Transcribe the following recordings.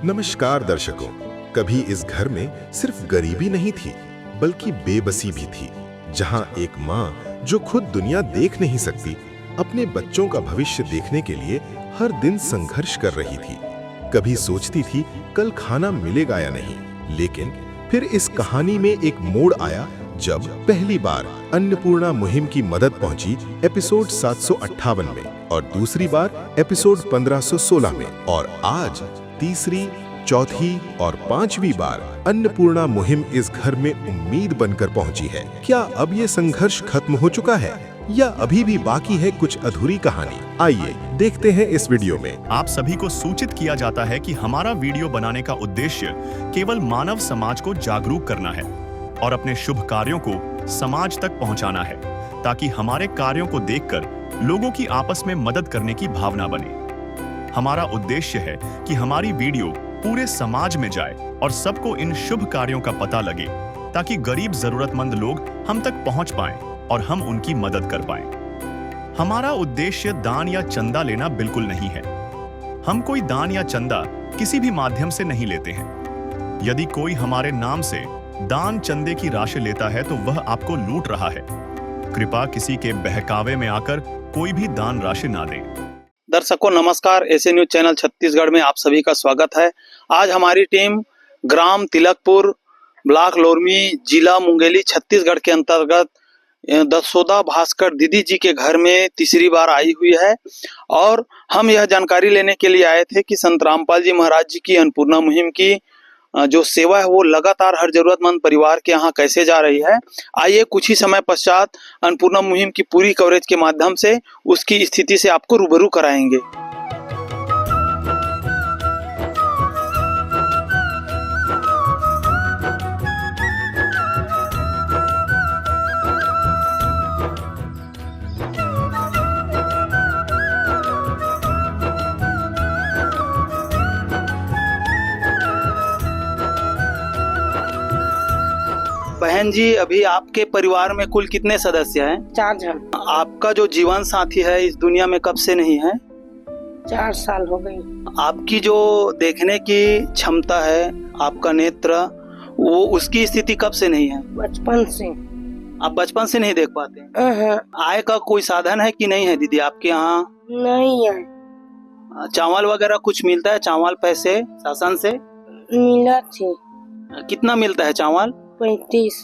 नमस्कार दर्शकों। कभी इस घर में सिर्फ गरीबी नहीं थी, बल्कि बेबसी भी थी, जहां एक माँ जो खुद दुनिया देख नहीं सकती, अपने बच्चों का भविष्य देखने के लिए हर दिन संघर्ष कर रही थी। कभी सोचती थी कल खाना मिलेगा या नहीं, लेकिन फिर इस कहानी में एक मोड़ आया जब पहली बार अन्नपूर्णा मुहिम की मदद पहुंची एपिसोड 758 में और दूसरी बार एपिसोड 1516 में, और आज तीसरी, चौथी और पांचवी बार अन्नपूर्णा मुहिम इस घर में उम्मीद बनकर पहुंची है। क्या अब ये संघर्ष खत्म हो चुका है या अभी भी बाकी है कुछ अधूरी कहानी? आइए देखते हैं इस वीडियो में। आप सभी को सूचित किया जाता है कि हमारा वीडियो बनाने का उद्देश्य केवल मानव समाज को जागरूक करना है और अपने शुभ कार्यों को समाज तक पहुंचाना है, ताकि हमारे कार्यों को देखकर लोगों की आपस में मदद करने की भावना बने। हमारा उद्देश्य है कि हमारी वीडियो पूरे समाज में जाए और सबको इन शुभ कार्यों का पता लगे, ताकि गरीब जरूरतमंद लोग हम तक पहुंच पाएं और हम उनकी मदद कर पाएं। हमारा उद्देश्य दान या चंदा लेना बिल्कुल नहीं है। हम कोई दान या चंदा किसी भी माध्यम से नहीं लेते हैं। यदि कोई हमारे नाम से दान चंदे की राशि लेता है तो वह आपको लूट रहा है। कृपया किसी के बहकावे में आकर कोई भी दान राशि ना दें। दर्शकों नमस्कार, एसे न्यूज चैनल छत्तीसगढ़ में आप सभी का स्वागत है। आज हमारी टीम ग्राम तिलकपुर, ब्लॉक लोरमी, जिला मुंगेली, छत्तीसगढ़ के अंतर्गत दसोदा भास्कर दीदी जी के घर में तीसरी बार आई हुई है और हम यह जानकारी लेने के लिए आए थे कि संत रामपाल जी महाराज जी की अन्नपूर्णा मुहिम की जो सेवा है वो लगातार हर जरूरतमंद परिवार के यहाँ कैसे जा रही है। आइए कुछ ही समय पश्चात अन्नपूर्णा मुहिम की पूरी कवरेज के माध्यम से उसकी स्थिति से आपको रूबरू कराएंगे। बहन जी, अभी आपके परिवार में कुल कितने सदस्य हैं? 4 जन। आपका जो जीवन साथी है इस दुनिया में कब से नहीं है? 4 साल हो गई। आपकी जो देखने की क्षमता है, आपका नेत्र, वो उसकी स्थिति कब से नहीं है? बचपन से। आप बचपन से नहीं देख पाते? आय का कोई साधन है कि नहीं है दीदी आपके यहाँ? नहीं है। चावल वगैरह कुछ मिलता है? चावल पैसे शासन से मिला थी। कितना मिलता है चावल? 35।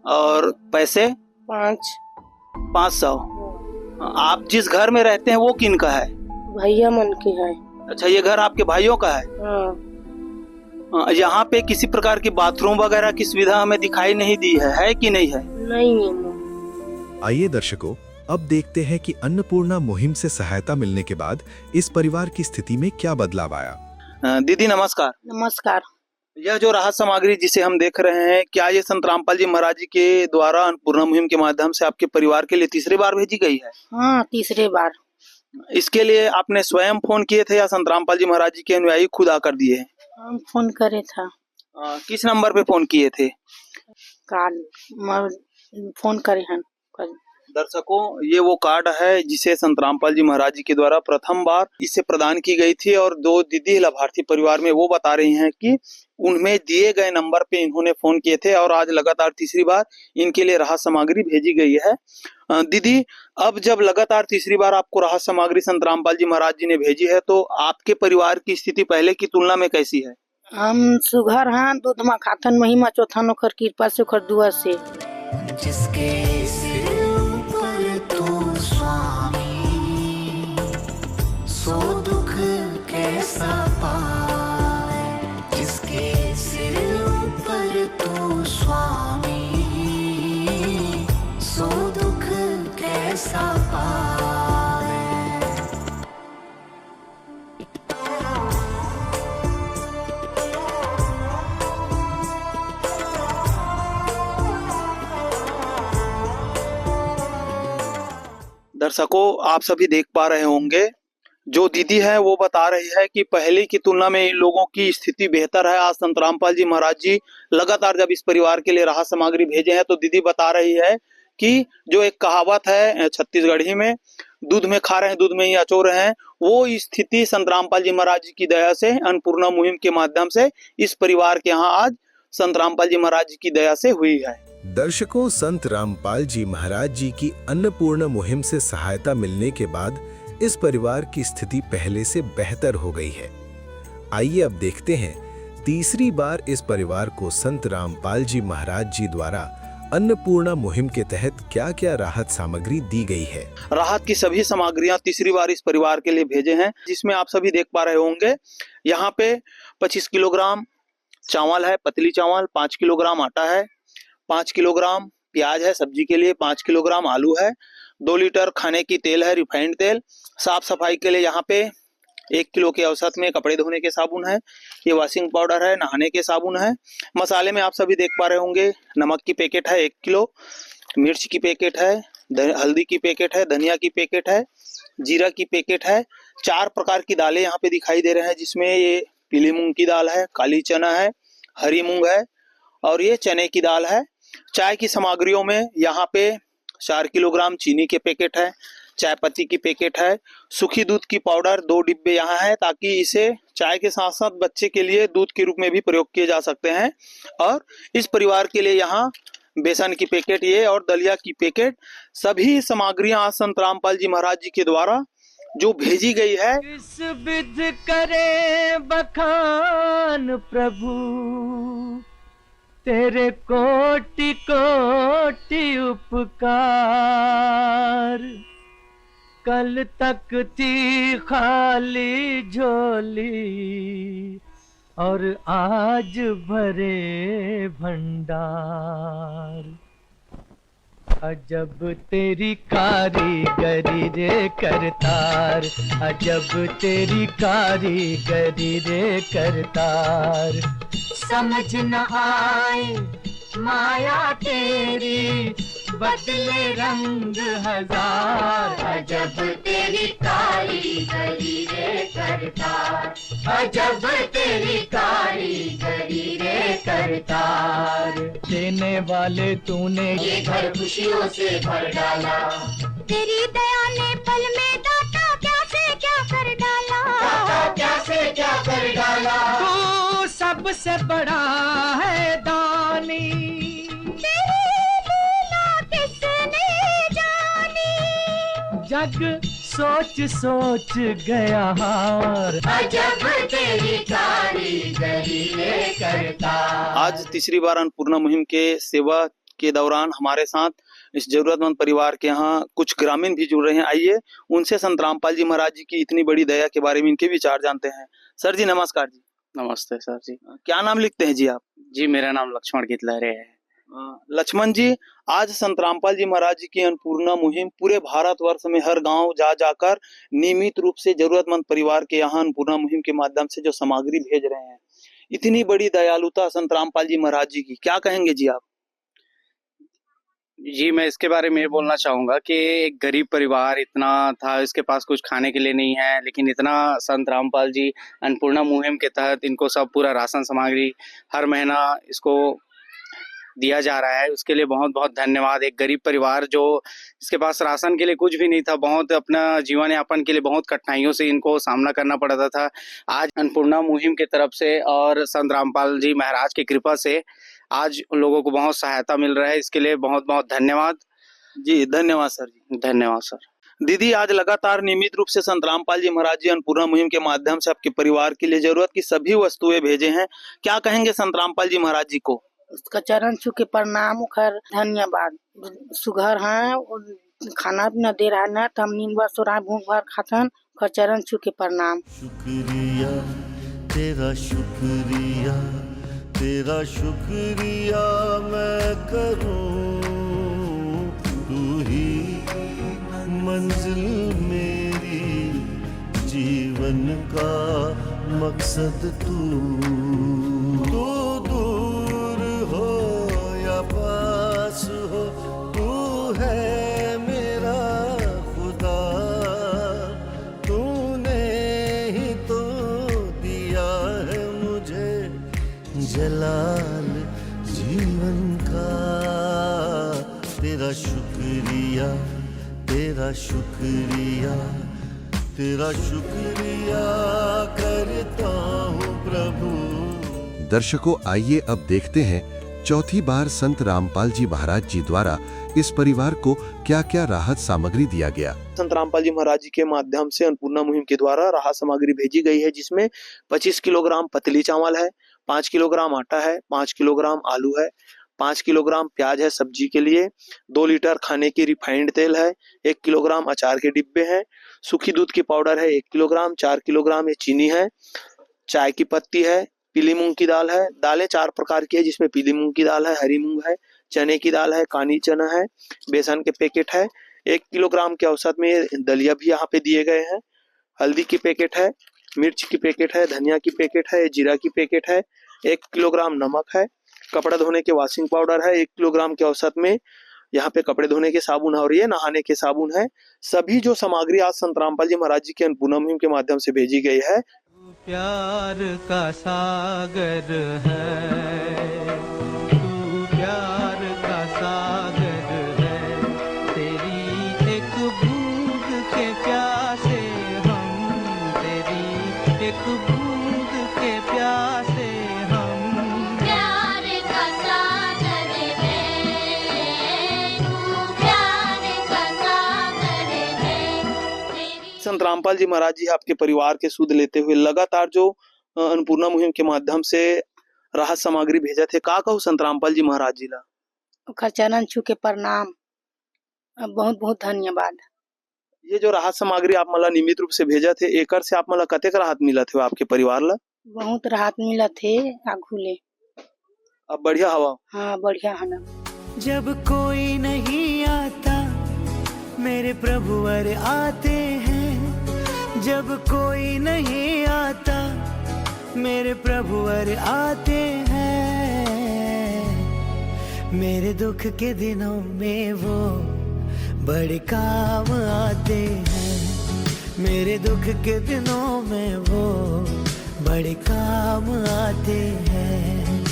और पैसे? 500। आप जिस घर में रहते हैं वो किन का है? भैया मन की है। अच्छा, ये घर आपके भाइयों का है? हाँ। यहाँ पे किसी प्रकार की बाथरूम वगैरह की सुविधा हमें दिखाई नहीं दी है कि नहीं है? नहीं है। आइए दर्शकों, अब देखते हैं कि अन्नपूर्णा मुहिम से सहायता मिलने के बाद इस परिवार की स्थिति में क्या बदलाव आया। दीदी नमस्कार। नमस्कार। यह जो राहत सामग्री जिसे हम देख रहे हैं, क्या ये संत रामपाल जी महाराज जी के द्वारा अन्नपूर्णा मुहिम के माध्यम से आपके परिवार के लिए तीसरी बार भेजी गई है? हाँ, तीसरी बार। इसके लिए आपने स्वयं फोन किए थे या संत रामपाल जी महाराज जी के अनुयायी खुद आकर दिए हैं? हम फोन करे था। किस नंबर पे फोन किए थे? कार्ड फोन करे हैं। दर्शकों, ये वो कार्ड है जिसे संत रामपाल जी महाराज जी के द्वारा प्रथम बार इसे प्रदान की गई थी और 2 दीदी लाभार्थी परिवार में वो बता रही हैं कि उनमें दिए गए नंबर पे इन्होंने फोन किए थे और आज लगातार तीसरी बार इनके लिए राहत सामग्री भेजी गई है। दीदी, अब जब लगातार तीसरी बार आपको राहत सामग्री संत रामपाल जी महाराज जी ने भेजी है तो आपके परिवार की स्थिति पहले की तुलना में कैसी है? हम सुघर हाँ, दूध में खातन महिमा चौथान ओकर कृपा से ओकर दुआ से। जिसके सिर ऊपर तू स्वामी, सो दुख कैसा पाए। जिसके सिर ऊपर तू स्वामी, सो दुख कैसा पाए। दर्शकों, आप सभी देख पा रहे होंगे, जो दीदी है वो बता रही है कि पहले की तुलना में इन लोगों की स्थिति बेहतर है। आज संत रामपाल जी महाराज जी लगातार जब इस परिवार के लिए राहत सामग्री भेजे हैं तो दीदी बता रही है कि जो एक कहावत है छत्तीसगढ़ी में, दूध में खा रहे हैं, दूध में ही अचो रहे हैं, वो स्थिति संत रामपाल जी महाराज जी की दया से अन्नपूर्णा मुहिम के माध्यम से इस परिवार के यहाँ आज संत रामपाल जी महाराज जी की दया से हुई है। दर्शकों, संत रामपाल जी महाराज जी की अन्नपूर्णा मुहिम से सहायता मिलने के बाद इस परिवार की स्थिति पहले से बेहतर हो गई है। आइए अब देखते हैं तीसरी बार इस परिवार को संत रामपाल जी महाराज जी द्वारा अन्नपूर्णा मुहिम के तहत क्या-क्या राहत सामग्री दी गई है। राहत की सभी सामग्रियां तीसरी बार इस परिवार के लिए भेजे हैं, जिसमें आप सभी देख पा रहे होंगे यहाँ पे 25 किलोग्राम चावल है, पतली चावल, 5 किलोग्राम आटा है, 5 किलोग्राम प्याज है सब्जी के लिए, 5 किलोग्राम आलू है, 2 लीटर खाने की तेल है, रिफाइंड तेल। साफ सफाई के लिए यहाँ पे 1 किलो के औसत में कपड़े धोने के साबुन है, ये वॉशिंग पाउडर है, नहाने के साबुन है। मसाले में आप सभी देख पा रहे होंगे नमक की पैकेट है 1 किलो, मिर्च की पैकेट है, हल्दी की पैकेट है, धनिया की पैकेट है, जीरा की पैकेट है। 4 प्रकार की दालें यहाँ पे दिखाई दे रहे हैं, जिसमें ये पीली मूंग की दाल है, काली चना है, हरी मूंग है और ये चने की दाल है। चाय की सामग्रियों में यहाँ पे 4 किलोग्राम चीनी के पैकेट है, चाय पत्ती की पैकेट है, सूखी दूध की पाउडर 2 डिब्बे यहाँ है, ताकि इसे चाय के साथ साथ बच्चे के लिए दूध के रूप में भी प्रयोग किए जा सकते हैं। और इस परिवार के लिए यहाँ बेसन की पैकेट ये और दलिया की पैकेट, सभी सामग्रियां आज संत रामपाल जी महाराज जी के द्वारा जो भेजी गई है। किस विध करे बखान प्रभु, तेरे कोटि कोटि उपकार। कल तक थी खाली झोली और आज भरे भंडार। अजब तेरी कारीगरी रे करतार, अजब तेरी कारीगरी रे करतार। समझ न आए माया तेरी, बदले रंग हजार। अजब तेरी कारीगरी रे करतार, अजब तेरी कारीगरी रे करतार। देने वाले तूने ये घर खुशियों से भर डाला, तेरी दया ने पल में दाता क्या से क्या कर डाला, दाता क्या से क्या कर डाला। तू सबसे बड़ा है दानी, तेरी लीला किसने जानी। जग सोच सोच गया हार, अजब तेरी कारीगरी रे करतार। आज तीसरी बार अन्नपूर्णा मुहिम के सेवा के दौरान हमारे साथ इस जरूरतमंद परिवार के यहाँ कुछ ग्रामीण भी जुड़ रहे हैं। आइए उनसे संत रामपाल जी महाराज जी की इतनी बड़ी दया के बारे में इनके विचार जानते हैं। सर जी नमस्कार जी। नमस्ते सर जी। क्या नाम लिखते हैं जी आप? जी मेरा नाम लक्ष्मण गितलहरे है। लक्ष्मण जी, आज संत रामपाल जी महाराज जी की अन्नपूर्णा मुहिम पूरे भारतवर्ष में हर गांव जा जाकर नियमित रूप से जरूरतमंद परिवार के यहाँ अन्नपूर्णा मुहिम के माध्यम से जो सामग्री भेज रहे हैं, इतनी बड़ी दयालुता संत रामपाल जी महाराज जी की, क्या कहेंगे जी आप? जी मैं इसके बारे में ये बोलना चाहूंगा कि एक गरीब परिवार इतना था, इसके पास कुछ खाने के लिए नहीं है, लेकिन इतना संत रामपाल जी अन्नपूर्णा मुहिम के तहत इनको सब पूरा राशन सामग्री हर महीना इसको दिया जा रहा है। उसके लिए बहुत बहुत धन्यवाद। एक गरीब परिवार जो इसके पास राशन के लिए कुछ भी नहीं था, बहुत अपना जीवन यापन के लिए बहुत कठिनाइयों से इनको सामना करना पड़ता था, आज अन्नपूर्णा मुहिम की तरफ से और संत रामपाल जी महाराज की कृपा से आज उन लोगों को बहुत सहायता मिल रहा है। इसके लिए बहुत बहुत धन्यवाद जी। धन्यवाद सर जी। धन्यवाद सर। दीदी, आज लगातार नियमित रूप से संत रामपाल जी महाराज जी अन्नपूर्णा मुहिम के माध्यम से आपके परिवार के लिए जरूरत की सभी वस्तुएं भेजे हैं, क्या कहेंगे संत रामपाल जी महाराज जी को? उसका चरण छू के प्रणाम कर धन्यवाद। सुघर है खाना पीना दे रहा न, तम नींद बस हो रहा भूख भर खातन, कर चरण छू के प्रणाम। शुक्रिया तेरा, शुक्रिया तेरा, शुक्रिया मैं करूं, तू ही मंजिल मेरी, जीवन का मकसद तू दूर हो या पास हो, तू है मेरा खुदा, तूने ही तो दिया है मुझे जलाल जीवन का। तेरा शुक्रिया तेरा शुक्रिया करता हूँ प्रभु। दर्शकों, आइए अब देखते हैं चौथी बार संत रामपाल जी महाराज जी द्वारा इस परिवार को क्या क्या राहत सामग्री दिया गया। संत रामपाल जी महाराज जी के माध्यम से अन्नपूर्णा मुहिम के द्वारा राहत सामग्री भेजी गई है, जिसमें 25 किलोग्राम पतली चावल है, 5 किलोग्राम आटा है, 5 किलोग्राम आलू है, 5 किलोग्राम प्याज है सब्जी के लिए, 2 लीटर खाने की रिफाइंड तेल है, 1 किलोग्राम अचार के डिब्बे हैं, सूखी दूध की पाउडर है 1 किलोग्राम, 4 किलोग्राम ये चीनी है, चाय की पत्ती है, पीली मूंग की दाल है। दालें 4 प्रकार की है, जिसमें पीली मूंग की दाल है, हरी मूंग है, चने की दाल है, कानी चना है, बेसन के पैकेट है, 1 किलोग्राम के औसत में दलिया भी यहाँ पे दिए गए हैं, हल्दी की पैकेट है, मिर्च की पैकेट है, धनिया की पैकेट है, जीरा की पैकेट है, 1 किलोग्राम नमक है, कपड़ा धोने के वॉशिंग पाउडर है 1 किलोग्राम के औसत में, यहाँ पे कपड़े धोने के साबुन है और ये नहाने के साबुन है। सभी जो सामग्री आज संत रामपाल जी महाराज जी के अन्नपूर्णा मुहिम के माध्यम से भेजी गई है। प्यार का सागर है, तू प्यार का सागर है, तेरी एक बूंद के प्यासे हम, तेरी एक बूंद के प्यासे हम। प्यार का सागर है, तू प्यार का सागर है, तेरी। संत रामपाल जी महाराज जी आपके परिवार के सुध लेते हुए लगातार जो अन्नपूर्णा मुहिम के माध्यम से राहत सामग्री भेजा थे, का कहूँ संत रामपाल जी महाराज जी ला ओकर चरण छू के प्रणाम, बहुत बहुत धन्यवाद। ये जो राहत सामग्री आप मला नियमित रूप से भेजा थे, एकर से आप मला कतेक राहत मिला थे आपके परिवार ला? बहुत राहत मिला थे आगू ले। अब बढ़िया हवा। हाँ बढ़िया है ना। जब कोई नहीं आता मेरे प्रभुवर आते हैं, जब कोई नहीं आता मेरे प्रभुवर आते हैं, मेरे दुख के दिनों में वो बड़े काम आते हैं, मेरे दुख के दिनों में वो बड़े काम आते हैं।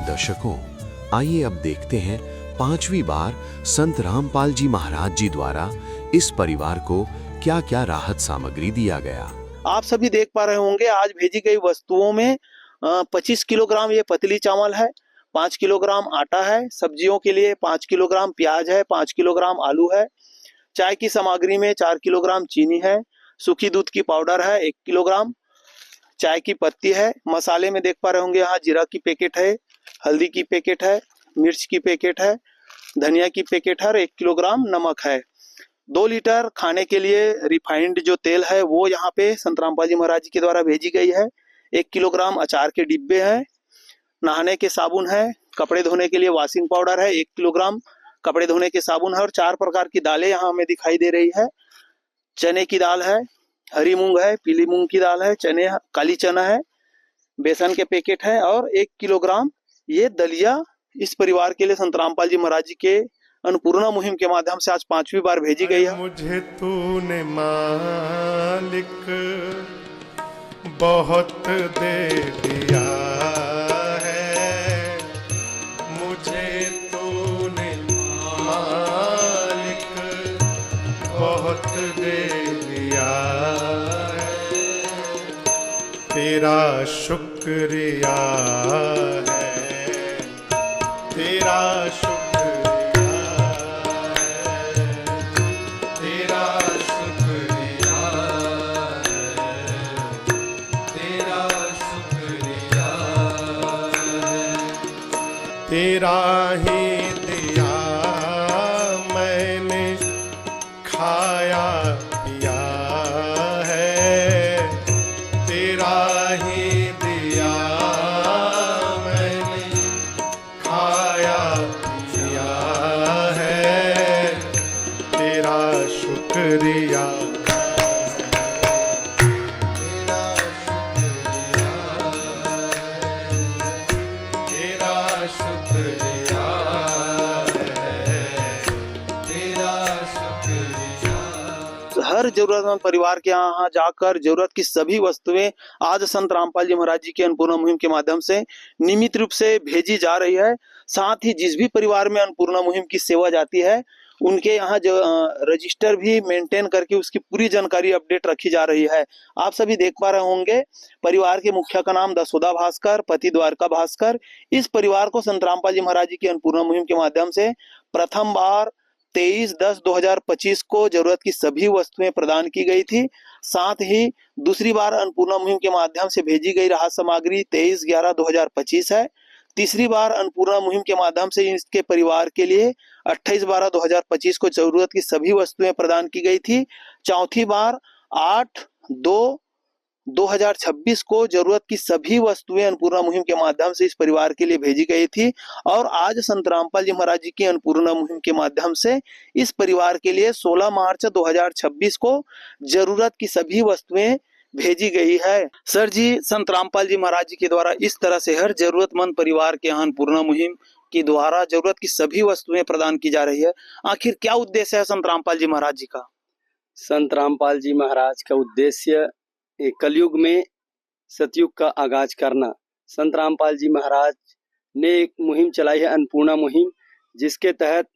दर्शकों, आइए अब देखते हैं 5वीं बार संत रामपाल जी महाराज जी द्वारा इस परिवार को क्या क्या राहत सामग्री दिया गया। आप सभी देख पा रहे होंगे आज भेजी गई वस्तुओं में 25 किलोग्राम ये पतली चावल है, 5 किलोग्राम आटा है, सब्जियों के लिए 5 किलोग्राम प्याज है, 5 किलोग्राम आलू है, चाय की सामग्री में 4 किलोग्राम चीनी है, सूखी दूध की पाउडर है 1 किलोग्राम, चाय की पत्ती है, मसाले में देख पा रहे होंगे यहाँ जीरा की पैकेट है, हल्दी की पैकेट है, मिर्च की पैकेट है, धनिया की पैकेट है और 1 किलोग्राम नमक है। 2 लीटर खाने के लिए रिफाइंड जो तेल है वो यहाँ पे संत रामपाल जी महाराज जी के द्वारा भेजी गई है। 1 किलोग्राम अचार के डिब्बे हैं, नहाने के साबुन है, कपड़े धोने के लिए वॉशिंग पाउडर है 1 किलोग्राम, कपड़े धोने के साबुन है और 4 प्रकार की दालें यहाँ हमें दिखाई दे रही है। चने की दाल है, हरी मूंग है, पीली मूंग की दाल है, चने काली चना है, बेसन के पैकेट है और 1 किलोग्राम ये दलिया इस परिवार के लिए संत रामपाल जी महाराज जी के अन्नपूर्णा मुहिम के माध्यम से आज 5वीं बार भेजी गई है। मुझे तूने मालिक बहुत दे दिया है, मुझे तूने मालिक बहुत दे दिया है, तेरा शुक्रिया है, तेरा शुक्रिया है, तेरा शुक्रिया है, तेरा शुक्रिया है, तेरा ही दिया मैंने खाया पिया है, तेरा ही दिया मैंने खाया पिया है, तेरा शुक्रिया, तेरा शुक्रिया, तेरा शुक्रिया है, तेरा शुक्रिया। हर हर जरूरतमंद परिवार के यहाँ जाकर जरूरत की सभी वस्तुएं आज संत रामपाल जी महाराज जी की अन्नपूर्णा मुहिम के माध्यम से नियमित रूप से भेजी जा रही है। साथ ही जिस भी परिवार में अन्नपूर्णा मुहिम की सेवा जाती है उनके यहाँ जो रजिस्टर भी मेंटेन करके उसकी पूरी जानकारी अपडेट रखी जा रही है। आप सभी देख पा रहे होंगे परिवार के मुखिया का नाम दसोदा भास्कर, पति द्वारका भास्कर। इस परिवार को संत रामपाल जी महाराज जी की अन्नपूर्णा मुहिम के माध्यम से प्रथम बार 23/10/2025 को जरूरत की सभी वस्तुएं प्रदान की गई थी। साथ ही दूसरी बार अन्नपूर्णा मुहिम के माध्यम से भेजी गई राहत सामग्री 23/11/2025 है। तीसरी बार अन्नपूर्णा मुहिम के माध्यम से इसके परिवार के लिए 28/12/2025 को जरूरत की सभी वस्तुएं प्रदान की गई थी। चौथी बार 8/2/2026 को जरूरत की सभी वस्तुएं अन्नपूर्णा मुहिम के माध्यम से इस परिवार के लिए भेजी गई थी। और आज संत रामपाल जी महाराज जी की अन्नपूर्णा मुहिम के माध्यम से इस परिवार के लिए 16 मार्च 2026 को जरूरत की सभी वस्तुएं भेजी गई है। सर जी, संत रामपाल जी महाराज जी के द्वारा इस तरह से हर जरूरतमंद परिवार के यहाँ अन्नपूर्णा मुहिम के द्वारा जरूरत की सभी वस्तुएं प्रदान की जा रही है, आखिर क्या उद्देश्य है संत रामपाल जी महाराज जी का? संत रामपाल जी महाराज का उद्देश्य एक कलयुग में सतयुग का आगाज करना। संत रामपाल जी महाराज ने एक मुहिम चलाई है, अन्नपूर्णा मुहिम, जिसके तहत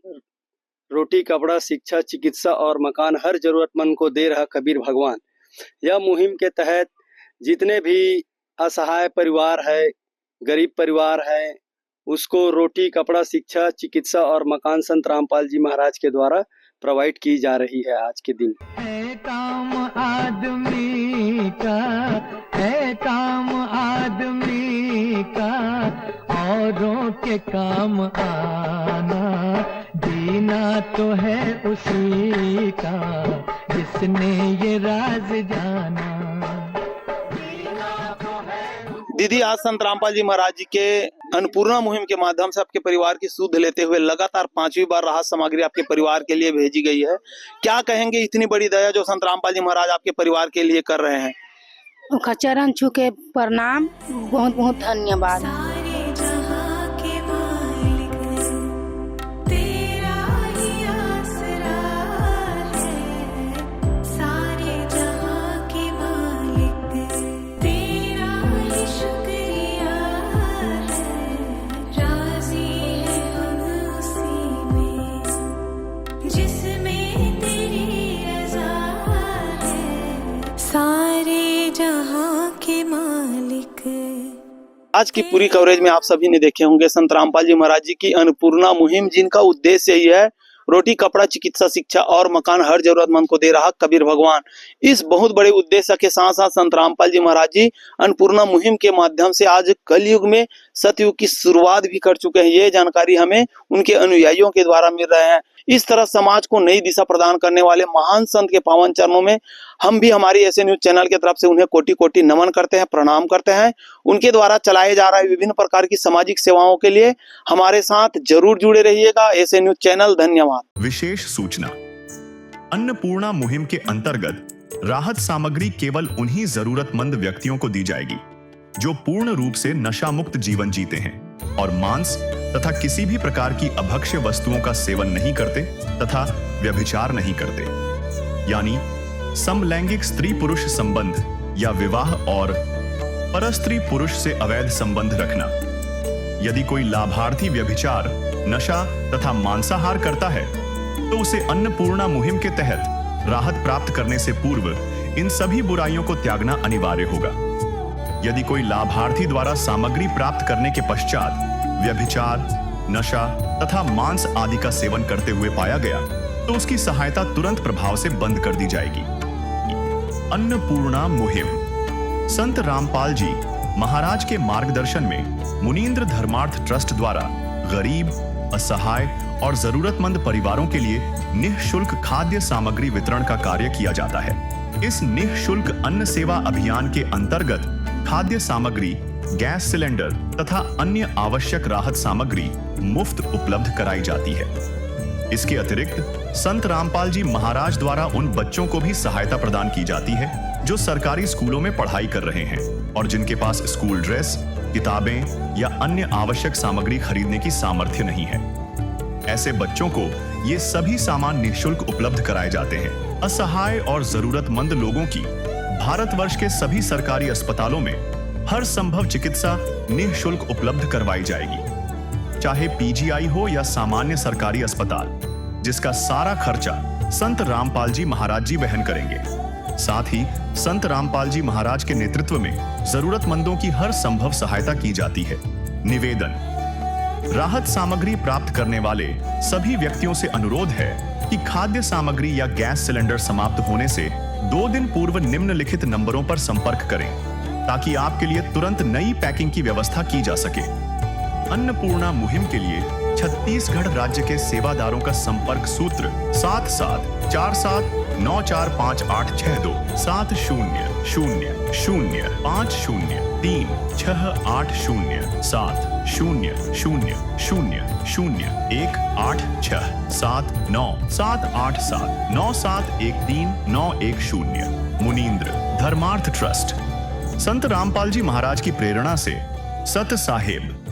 रोटी, कपड़ा, शिक्षा, चिकित्सा और मकान हर जरूरतमंद को दे रहा कबीर भगवान। यह मुहिम के तहत जितने भी असहाय परिवार है, गरीब परिवार है, उसको रोटी, कपड़ा, शिक्षा, चिकित्सा और मकान संत रामपाल जी महाराज के द्वारा प्रोवाइड की जा रही है आज के दिन। है काम आदमी का, है काम आदमी का, औरों के काम आना, जीना तो है उसी का जिसने ये राज जाना। दीदी, आज संत रामपाल जी महाराज जी के अन्नपूर्णा मुहिम के माध्यम से आपके परिवार की सुध लेते हुए लगातार 5वीं बार राहत सामग्री आपके परिवार के लिए भेजी गई है। क्या कहेंगे इतनी बड़ी दया जो संत रामपाल जी महाराज आपके परिवार के लिए कर रहे हैं? उनका चरण छू के प्रणाम, बहुत बहुत धन्यवाद। आज की पूरी कवरेज में आप सभी ने देखे होंगे संत रामपाल जी महाराज जी की अन्नपूर्णा मुहिम, जिनका उद्देश्य यही है रोटी, कपड़ा, चिकित्सा, शिक्षा और मकान हर जरूरतमंद को दे रहा कबीर भगवान। इस बहुत बड़े उद्देश्य के साथ साथ संत रामपाल जी महाराज जी अन्नपूर्णा मुहिम के माध्यम से आज कलयुग में सतयुग की शुरुआत भी कर चुके हैं। ये जानकारी हमें उनके अनुयायियों के द्वारा मिल रहे हैं। इस तरह समाज को नई दिशा प्रदान करने वाले महान संत के पावन चरणों में हम भी हमारी ऐसे न्यूज चैनल की तरफ से उन्हें कोटि कोटि नमन करते हैं, प्रणाम करते हैं। उनके द्वारा चलाए जा रहे विभिन्न प्रकार की सामाजिक सेवाओं के लिए हमारे साथ जरूर जुड़े रहिएगा। ऐसे न्यूज चैनल, धन्यवाद। विशेष सूचना, अन्नपूर्णा मुहिम के अंतर्गत राहत सामग्री केवल उन्हीं जरूरतमंद व्यक्तियों को दी जाएगी जो पूर्ण रूप से नशा मुक्त जीवन जीते हैं और मांस तथा किसी भी प्रकार की अभक्ष्य वस्तुओं का सेवन नहीं करते तथा व्यभिचार नहीं करते, यानी समलैंगिक स्त्री पुरुष संबंध या विवाह और परस्त्री पुरुष से अवैध संबंध रखना। यदि कोई लाभार्थी व्यभिचार, नशा तथा मांसाहार करता है तो उसे अन्नपूर्णा मुहिम के तहत राहत प्राप्त करने से पूर्व इन सभी बुराइयों को त्यागना अनिवार्य होगा। यदि कोई लाभार्थी द्वारा सामग्री प्राप्त करने के पश्चात व्यभिचार, नशा तथा मांस आदि का सेवन करते हुए पाया गया तो उसकी सहायता तुरंत प्रभाव से बंद कर दी जाएगी। अन्नपूर्णा मुहिम संत रामपाल जी महाराज के मार्गदर्शन में मुनीन्द्र धर्मार्थ ट्रस्ट द्वारा गरीब, असहाय और जरूरतमंद परिवारों के लिए निःशुल्क खाद्य सामग्री वितरण का कार्य किया जाता है। इस निःशुल्क अन्न सेवा अभियान के अंतर्गत खाद्य सामग्री, गैस सिलेंडर तथा अन्य आवश्यक राहत सामग्री मुफ्त उपलब्ध कराई जाती है। इसके अतिरिक्त संत रामपाल जी महाराज द्वारा उन बच्चों को भी सहायता प्रदान की जाती है जो सरकारी स्कूलों में पढ़ाई कर रहे हैं और जिनके पास स्कूल ड्रेस, किताबें या अन्य आवश्यक सामग्री खरीदने की सामर्थ्य नहीं है। ऐसे बच्चों को ये सभी सामान निःशुल्क उपलब्ध कराए जाते हैं। असहाय और जरूरतमंद लोगों की भारतवर्ष के सभी सरकारी अस्पतालों में हर संभव चिकित्सा निःशुल्क उपलब्ध करवाई जाएगी, चाहे पीजीआई हो या सामान्य सरकारी अस्पताल, जिसका सारा खर्चा संत रामपाल जी महाराज जी वहन करेंगे। साथ ही संत रामपाल जी महाराज के नेतृत्व में जरूरतमंदों की हर संभव सहायता की जाती है। निवेदन: राहत सामग्री प्राप्त करने वाले सभी व्यक्तियों से अनुरोध है कि खाद्य सामग्री या गैस सिलेंडर समाप्त होने से 2 दिन पूर्व निम्नलिखित नंबरों पर संपर्क करें, ताकि आपके लिए तुरंत नई पैकिंग की व्यवस्था की जा सके। अन्नपूर्णा मुहिम के लिए छत्तीसगढ़ राज्य के सेवादारों का संपर्क सूत्र 7747945862 70005000 मुनींद्र धर्मार्थ ट्रस्ट। संत रामपाल जी महाराज की प्रेरणा से सत साहेब